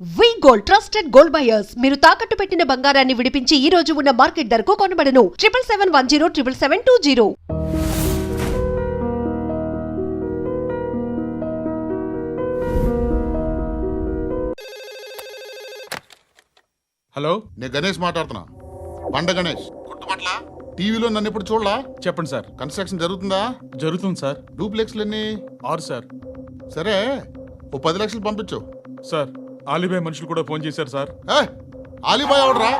వి gold trusted gold buyers మీరు తాకట్టు పెట్టిన బంగారాన్ని విడిపించి ఈ రోజు ఉన్న మార్కెట్ ధరకు కొనబడను 77710720. హలో, నేను గణేష్ మాట్లాడుతున్నా. బండ గణేష్ గుర్తుపట్ల టీవీలో నన్ను ఇప్పుడు చూడలా? చెప్పండి సార్. కన్స్ట్రక్షన్ జరుగుతుందా? జరుగుతుంది సార్. డూప్లెక్స్లు ఎన్ని? 6 సార్. సరే, ఓ 10 లక్షలు పంపించు. సార్, ఆలిబాయ్ మనుషులు కూడా ఫోన్ చేశారు సార్. ఆలిబాయ్ ఎవడరా?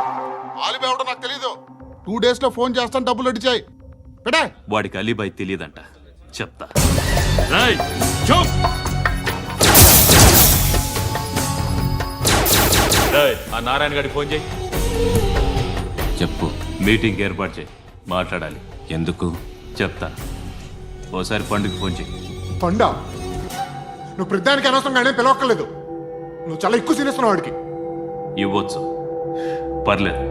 ఆలిబాయ్ ఎవడో నాకు తెలీదు. 2 days లో ఫోన్ చేస్తాను, డబ్బులు అడిచాయి పెడే. వాడికి అలీబాయ్ తెలియదంట, చెప్తా. ఆ నారాయణ గారికి ఫోన్ చేయి. చెప్పు. మీటింగ్ ఏర్పాటు చేయి, మాట్లాడాలి. ఎందుకు చెప్తా. ఓసారి పండుగ ఫోన్ చేయి. పండ, నువ్వు ప్రతిదానికి అనవసరంగానే పిలవక్కర్లేదు. నువ్వు చాలా ఎక్కువ సీనిస్తున్నావు వాడికి. ఇవ్వచ్చు, పర్లేదు.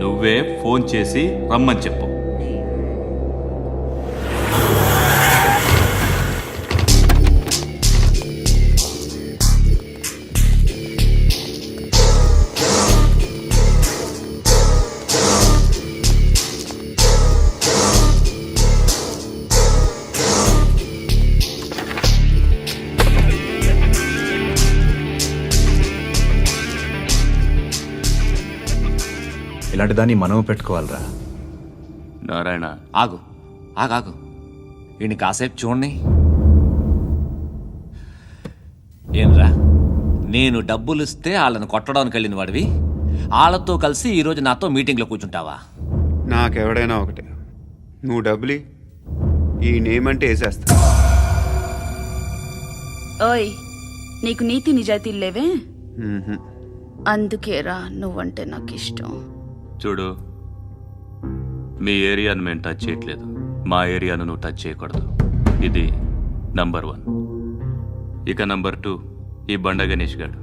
నువ్వే ఫోన్ చేసి రమ్మని చెప్పు. ఇలాంటి దాన్ని మనం పెట్టుకోవాలరా. నారాయణ, ఆగు ఆగాగు, వీడిని కాసేపు చూడండి. ఏంరా, నేను డబ్బులు ఇస్తే వాళ్ళని కొట్టడానికి వెళ్ళిన వాడివి, వాళ్ళతో కలిసి ఈరోజు నాతో మీటింగ్లో కూర్చుంటావా? నాకెవడైనా ఒకటే, నువ్వు డబ్బులి, ఈ నేమ్ అంటే వేసేస్తా. ఓయ్, నీకు నీతి నిజాయితీలు లేవే? అందుకేరా నువ్వంటే నాకు ఇష్టం. చూడు, మీ ఏరియాను మేము టచ్ చేయట్లేదు, మా ఏరియాను నువ్వు టచ్ చేయకూడదు. ఇది నంబర్ 1. ఇక నంబర్ 2, ఈ బండ గణేష్ గారు,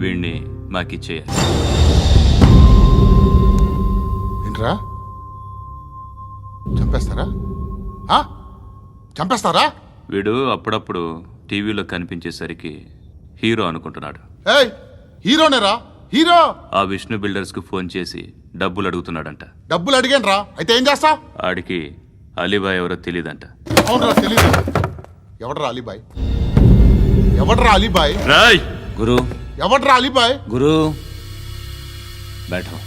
వీణ్ణి మాకిచ్చేయాలి. ఏంట్రా, చంపేస్తారా? చంపేస్తారా? వీడు అప్పుడప్పుడు టీవీలో కనిపించేసరికి హీరో అనుకుంటున్నాడు. ఏయ్, హీరోనేరా, హీరో. ఆ విష్ణు బిల్డర్స్కు ఫోన్ చేసి డబ్బులు అడుగుతున్నాడంట. డబ్బులు అడిగాను రా, అయితే ఏం చేస్తా? ఆడికి అలీబాయ్ ఎవరో తెలీదంట. అవునరా, తెలీదు. ఎవడరా అలీబాయ్? ఎవడరా అలీబాయ్? రాయ్ గురు, ఎవడరా అలీబాయ్? గురు బైఠో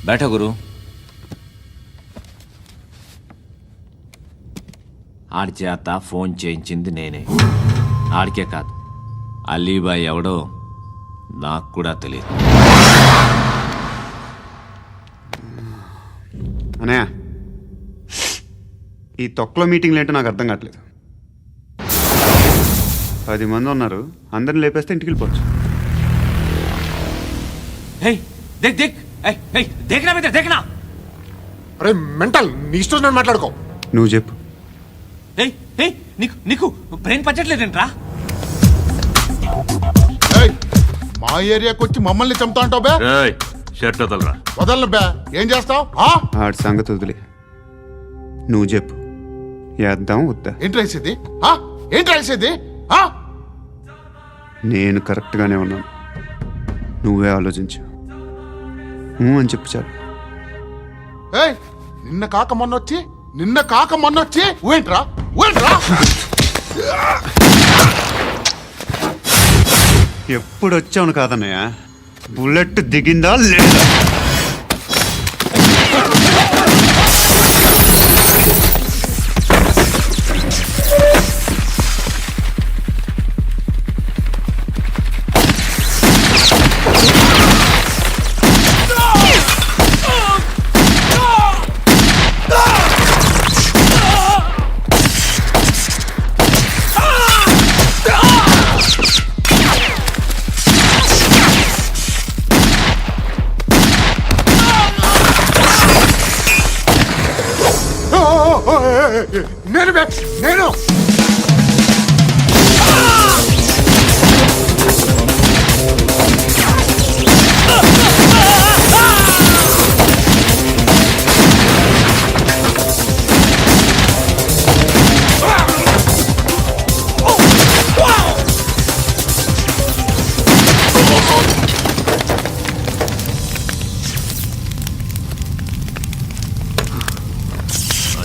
బైఠో గురు. ఆడి చేత ఫోన్ చేయించింది నేనే. ఆడికే కాదు, అలీబాయ్ ఎవడో నాకు కూడా తెలియదు. అనయా, ఈ తొక్కలో మీటింగ్లు ఏంటో నాకు అర్థం కావట్లేదు. 10 మంది ఉన్నారు, అందరిని లేపేస్తే ఇంటికి వెళ్ళిపోవచ్చు. అరే మెంటల్, నీ ఇష్టం నేను మాట్లాడుకో. నువ్వు చెప్పు. నీకు బ్రెయిన్ పచ్చట్లేదంట్రా? మా ఏరియాకి వచ్చి మమ్మల్ని చంపుతా అంటావు బే? రాయ్, షర్ట్ వదలరా. వదలను బే. ఏం చేస్తావు? ఆడి సంగతి వదిలే, నువ్వు చెప్పు. వేద్దాం వద్దా? ఏంటి రాసేది? ఏంటి రాసేది? నేను కరెక్ట్గానే ఉన్నాను, నువ్వే ఆలోచించు. అని చెప్పు చాలు. ఏయ్, నిన్న కాక మొన్నొచ్చి ఊయంట్రా. ఎప్పుడు వచ్చావును కాదన్నయ్య, బుల్లెట్ దిగిందా లేదా? నేను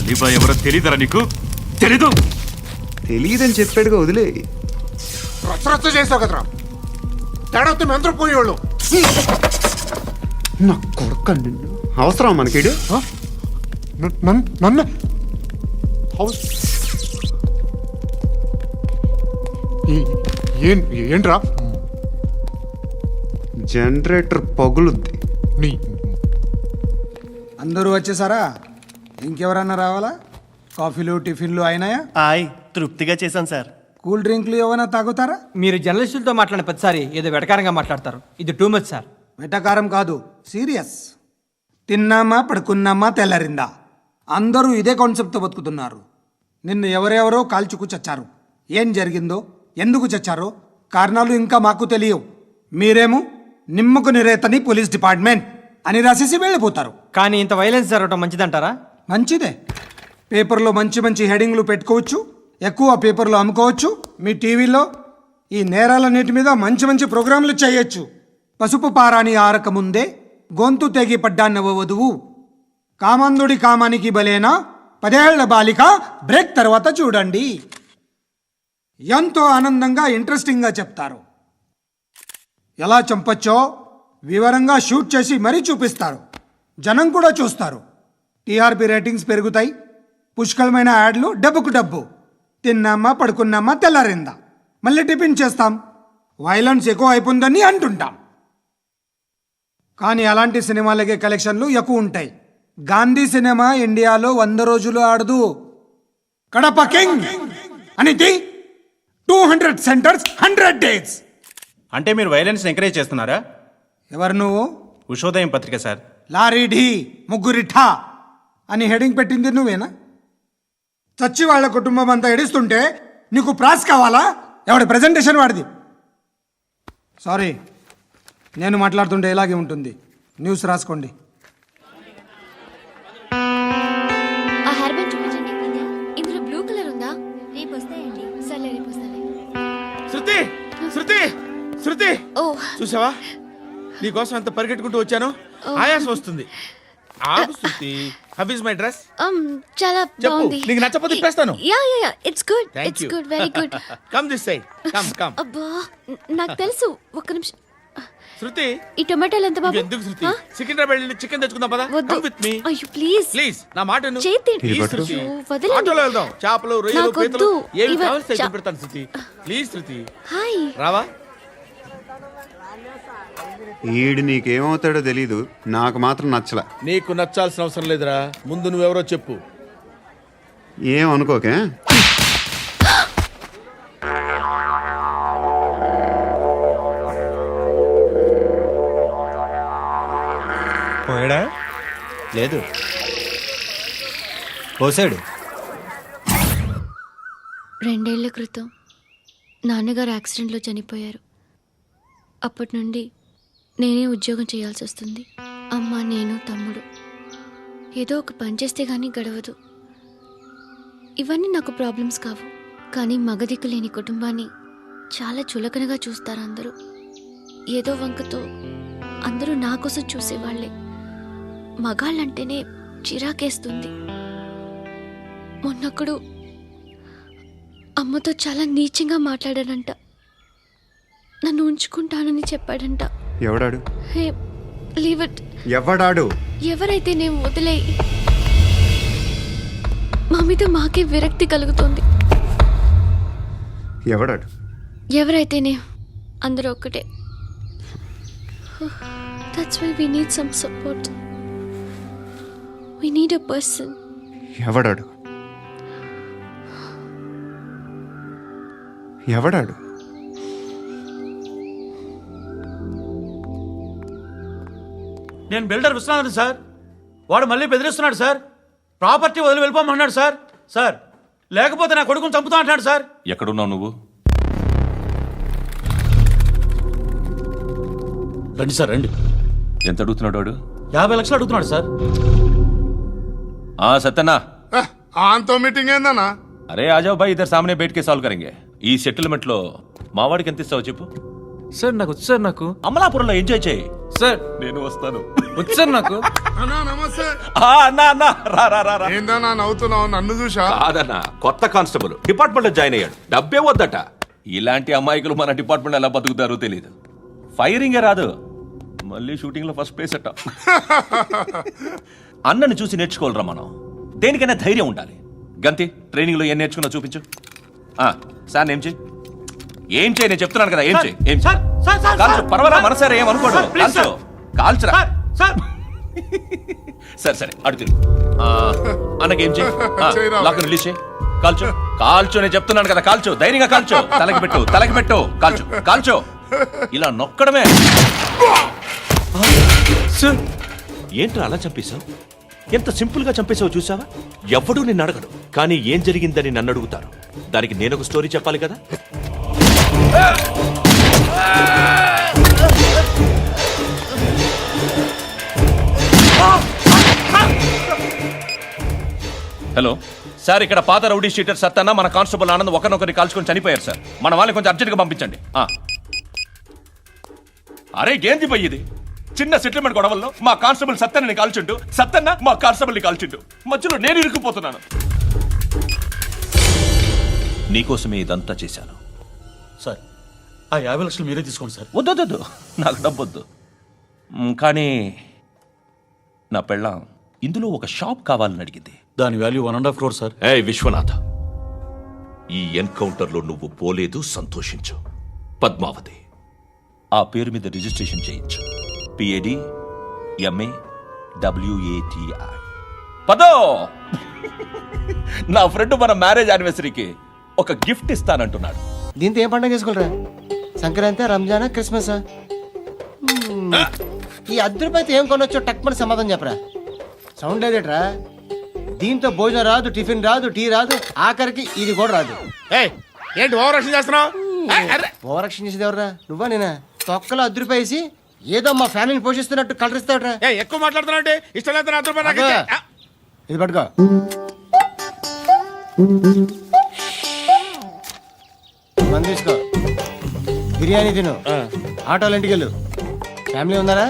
అలీబాయ్ ఎవరో తెలీదరా నీకు? తెలీదు. తెలియదని చెప్పాడుగా, వదిలే. రచ్చ చేసావు కదరా, తేడా వస్తే మెంతరం పోయేవాళ్ళు. నా కొడుకు నిన్ను అవసరం మనకిడు. నన్ను ఏంట్రా జనరేటర్ పగులుద్ది. నీ అందరూ వచ్చేసారా? ఇంకెవరన్నా రావాలా? కాఫీలు టిఫిన్లు అయినాయా? ఆయ్ తృప్తిగా చేశాను సార్. కూల్ డ్రింక్లు ఏమైనా తాగుతారా? మీరు జర్నలిస్టులతో మాట్లాడిన ప్రతిసారి ఏదో వెటకారంగా మాట్లాడతారు. ఇది టూ మచ్ సార్. వెటకారం కాదు, సీరియస్. తిన్నామా పడుకున్నామా తెల్లరిందా, అందరూ ఇదే కాన్సెప్ట్తో బతుకుతున్నారు. నిన్ను ఎవరెవరో కాల్చుకు చచ్చారు. ఏం జరిగిందో, ఎందుకు చచ్చారో కారణాలు ఇంకా మాకు తెలియవు. మీరేమో నిమ్మకు నిరేతని పోలీస్ డిపార్ట్మెంట్ అని రాసేసి వెళ్ళిపోతారు. కానీ ఇంత వైలెన్స్ జరగడం మంచిదంటారా? మంచిదే. పేపర్లో మంచి మంచి హెడింగ్లు పెట్టుకోవచ్చు, ఎక్కువ పేపర్లు అమ్ముకోవచ్చు. మీ టీవీలో ఈ నేరాలన్నిటి మీద మంచి మంచి ప్రోగ్రాంలు చేయొచ్చు. పసుపు పారాని ఆరక ముందే గొంతు తెగి పడ్డాన్నవ వధువు, కామందుడి కామానికి బలేనా 10 ఏళ్ల బాలిక బ్రేక్ తర్వాత చూడండి. ఎంతో ఆనందంగా ఇంట్రెస్టింగ్గా చెప్తారు. ఎలా చంపచ్చో వివరంగా షూట్ చేసి మరీ చూపిస్తారు. జనం కూడా చూస్తారు. టీఆర్పీ రేటింగ్స్ పెరుగుతాయి. పుష్కలమైన యాడ్లు, డబ్బుకు డబ్బు. తిన్నామా పడుకున్నామా తెల్లారిందా, మళ్ళీ టిఫిన్ చేస్తాం. వైలెన్స్ ఎక్కువ అయిపోయిందని అంటుంటాం. కానీ అలాంటి సినిమాలకే కలెక్షన్లు ఎక్కువ ఉంటాయి. గాంధీ సినిమా ఇండియాలో 100 రోజులు ఆడదు. కడప కింగ్ అనేది 200 సెంటర్స్ 100 డేస్. అంటే మీరు వైలెన్స్ ఎంకరేజ్ చేస్తున్నారా? ఎవరు నువ్వు? ఉషోదయం పత్రిక సార్. లారీ ఢీ ముగ్గురిఠా అని హెడింగ్ పెట్టింది నువ్వేనా? చచ్చి వాళ్ళ కుటుంబం అంతా ఎడుస్తుంటే నీకు ప్రాస్ కావాలా? ఎవడి ప్రెజెంటేషన్ వాడిది. సారీ, నేను మాట్లాడుతుంటే ఇలాగే ఉంటుంది. న్యూస్ రాసుకోండి. ఆ హెయిర్ బ్యాండ్ చూపించండి. ఇందులో బ్లూ కలర్ ఉందా? రేపు వస్తాయండి. సరే రేపు వస్తాయి. శృతి శృతి శృతి, ఓ చూసావా నీకోసం ఎంత పరిగెట్టుకుంటూ వచ్చాను. ఆయాసం వస్తుంది. ఆగు Shruti. How is my dress? చాలా చెప్పు. బాగుంది. నీకు నచ్చకపోతే తిప్పేస్తాను. Yeah yeah yeah, it's good. Thank it's you. Good, very good. Come this side. Come come. అబ్బా, నాకు తెలుసు. ఒక్క నిమిషం. శృతి, ఈ టొమాటోలు ఎంత బాబు? ఎందుకు శృతి? సికింద్రాబాద్ వెళ్ళి చికెన్ తెచ్చుకుందాం పదా. వద్దు. Come with me. అయ్యో ప్లీజ్ ప్లీజ్ నా మాట విను. చేతి Please, శృతి. వదలండి. ఆటోలో వెళ్దాం. చేపలు, రొయ్యలు, నాకు పీతలు వద్దు. ఏమి ఇవ- కావాలి చా- పెడతాను శృతి. Please Shruti. హాయ్. రావా? ఈడు నీకేమవుతాడో తెలీదు, నాకు మాత్రం నచ్చలా. నీకు నచ్చాల్సిన అవసరం లేదురా. ముందు నువ్వెవరో చెప్పు. ఏం అనుకోకే. పోయాడా? లేదు, పోసాడు. 2 ఏళ్ల క్రితం నాన్నగారు యాక్సిడెంట్లో చనిపోయారు. అప్పటి నుండి నేనే ఉద్యోగం చేయాల్సి వస్తుంది. అమ్మ, నేను, తమ్ముడు ఏదో ఒక పని చేస్తే కానీ గడవదు. ఇవన్నీ నాకు ప్రాబ్లమ్స్ కావు. కానీ మగదిక్కు లేని కుటుంబాన్ని చాలా చులకనగా చూస్తారు అందరూ. ఏదో వంకతో అందరూ నా కోసం చూసేవాళ్లే. మగాళ్ళంటేనే చిరాకేస్తుంది. మొన్నొక్కడు అమ్మతో చాలా నీచంగా మాట్లాడాడంట. నన్ను ఉంచుకుంటానని చెప్పాడంట. ఎవడాడు? హే, లీవ్ ఇట్. ఎవడాడు? ఎవరైతే నేను వదిలేయి. మా మీద మాకే విరక్తి కలుగుతుంది. ఎవడాడు? ఎవరైతేనే అందరూ ఒక్కటే. That's why we need some support. We need a person. ఎవడాడు? ఎవడాడు? నేను బిల్డర్ విశ్వనాథన్ సార్. వాడు మళ్ళీ బెదిరిస్తున్నాడు సార్. ప్రాపర్టీ వదిలి వెళ్ళిపోమన్నాడు సార్. సార్, లేకపోతే నా కొడుకుని చంపుతా అంటున్నాడు సార్. ఎక్కడున్నావు నువ్వు? రండి సార్, రండి. ఎంత అడుగుతున్నాడు వాడు? 50 లక్షలు అడుగుతున్నాడు సార్. సత్యనా, ఆంతో మీటింగ్ ఏందన్నా? అరే ఆజావ్ భాయ్, ఇద్దరు సామనే బయటకే సాల్వ్ కరెంగే. ఈ సెటిల్మెంట్ లో మా వాడికి ఎంత ఇస్తావు చెప్పు. సార్ నాకు వచ్చు సార్ నాకు. అమలాపురంలో ఎంజాయ్ చేయి. సార్ నేను వస్తాను. వచ్చు సార్ నాకు. అన్నా నమస్తే. అన్నా అన్నా రా రా రా రా. ఏందన్నా నవ్వుతున్నావు? నన్ను చూసా? కాదన్నా, కొత్త కానిస్టేబుల్ డిపార్ట్మెంట్ లో జాయిన్ అయ్యాడు. డబ్బే వద్దట. ఇలాంటి అమాయకులు మన డిపార్ట్మెంట్ ఎలా బతుకుతారో తెలియదు. ఫైరింగే రాదు, మళ్ళీ షూటింగ్ లో ఫస్ట్ ప్లేస్ అట్ట. అన్నని చూసి నేర్చుకోవాలరా మనం. దేనికైనా ధైర్యం ఉండాలి. గంతి, ట్రైనింగ్ లో ఏం నేర్చుకున్నా చూపించు. సార్ ఏం చేయి, ఏం చేయి, నేను చెప్తున్నాను కదా. ఏం చేయి, ఏం సార్ సార్ సార్ కాల్చు. పర్వాలా, మనసారా ఏం అనుకోడు. సార్, ప్లీజ్ కాల్చు, కాల్చురా. సార్ సార్ సరే సరే అడు తిరుగు. అన్నకేం చేయి, చేయరా. లాక్ రిలీజ్ చేయి. కాల్చు కాల్చు, నేను చెప్తున్నాను కదా. కాల్చు, ధైర్యంగా కాల్చు. తలకి పెట్టు, తలకి పెట్టు. కాల్చు కాల్చు. ఇలా నొక్కడమే. సార్ ఏంట్రా అలా చంపేశావు? ఎంత సింపుల్ గా చంపేశావు చూసావా? ఎవడూ నిన్ను అడగడు, కానీ ఏం జరిగిందని నన్ను అడుగుతారు. దానికి నేను ఒక స్టోరీ చెప్పాలి కదా. హలో సార్, ఇక్కడ పాత రౌడీ షీటర్ సత్తన్న మన కానిస్టేబుల్ ఆనంద్ ఒకరినొకరిని కాల్చుకొని చనిపోయారు సార్. మన వాళ్ళని కొంచెం అర్జెంట్గా పంపించండి. అరే ఏంది పోయి ఇది? చిన్న సెటిల్మెంట్ గొడవల్లో మా కానిస్టేబుల్ సత్తన్నని కాల్చుంటూ, సత్తన్న మా కానిస్టేబుల్ని కాల్చుంటూ, మధ్యలో నేను ఇరుక్కుపోతున్నాను. నీకోసమే ఇదంతా చేశాను. సార్ ఆ 50 లక్షలు మీరే తీసుకోండి సార్. వద్దొద్దు, నాకు డబ్బొద్దు. కానీ నా పెళ్ళాం ఇందులో ఒక షాప్ కావాలని అడిగింది. దాని వాల్యూ 1.5 crore సార్. ఏ విశ్వనాథ, ఈ ఎన్కౌంటర్లో నువ్వు పోలేదు, సంతోషించు. పద్మావతి ఆ పేరు మీద రిజిస్ట్రేషన్ చేయించు. PAD MA WATI. పదో, నా ఫ్రెండ్ మన మ్యారేజ్ యానివర్సరీకి ఒక గిఫ్ట్ ఇస్తానంటున్నాడు. దీంతో ఏం పండుగ చేసుకోలేరా? సంక్రాంతి, రంజానా, క్రిస్మస్? ఈ రూపాయలతో ఏం కొనొచ్చో టక్మని సమాధానం చెప్పరా. సౌండ్ లేదేట్రా? దీంతో భోజనం రాదు, టిఫిన్ రాదు, టీ రాదు, ఆఖరికి ఇది కూడా రాదు. ఏంటి ఓవర్ రక్షణ చేస్తున్నావు? ఓవరాక్షన్ చేసేది ఎవరా? నువ్వా నేనా? తొక్కలో రూపాయలు వేసి ఏదో మా ఫ్యామిలీని పోషిస్తున్నట్టు కలరిస్తావుట్రా. ఎక్కువ మాట్లాడుతున్నావు. ఇష్టం లేదు, రూపాయలు నాకు ఇచ్చే. ఇది పట్టుకో. మంది తీసుకో, బిర్యానీ తిను, ఆటోలు ఇంటికి వెళ్ళు. ఫ్యామిలీ ఉన్నారా?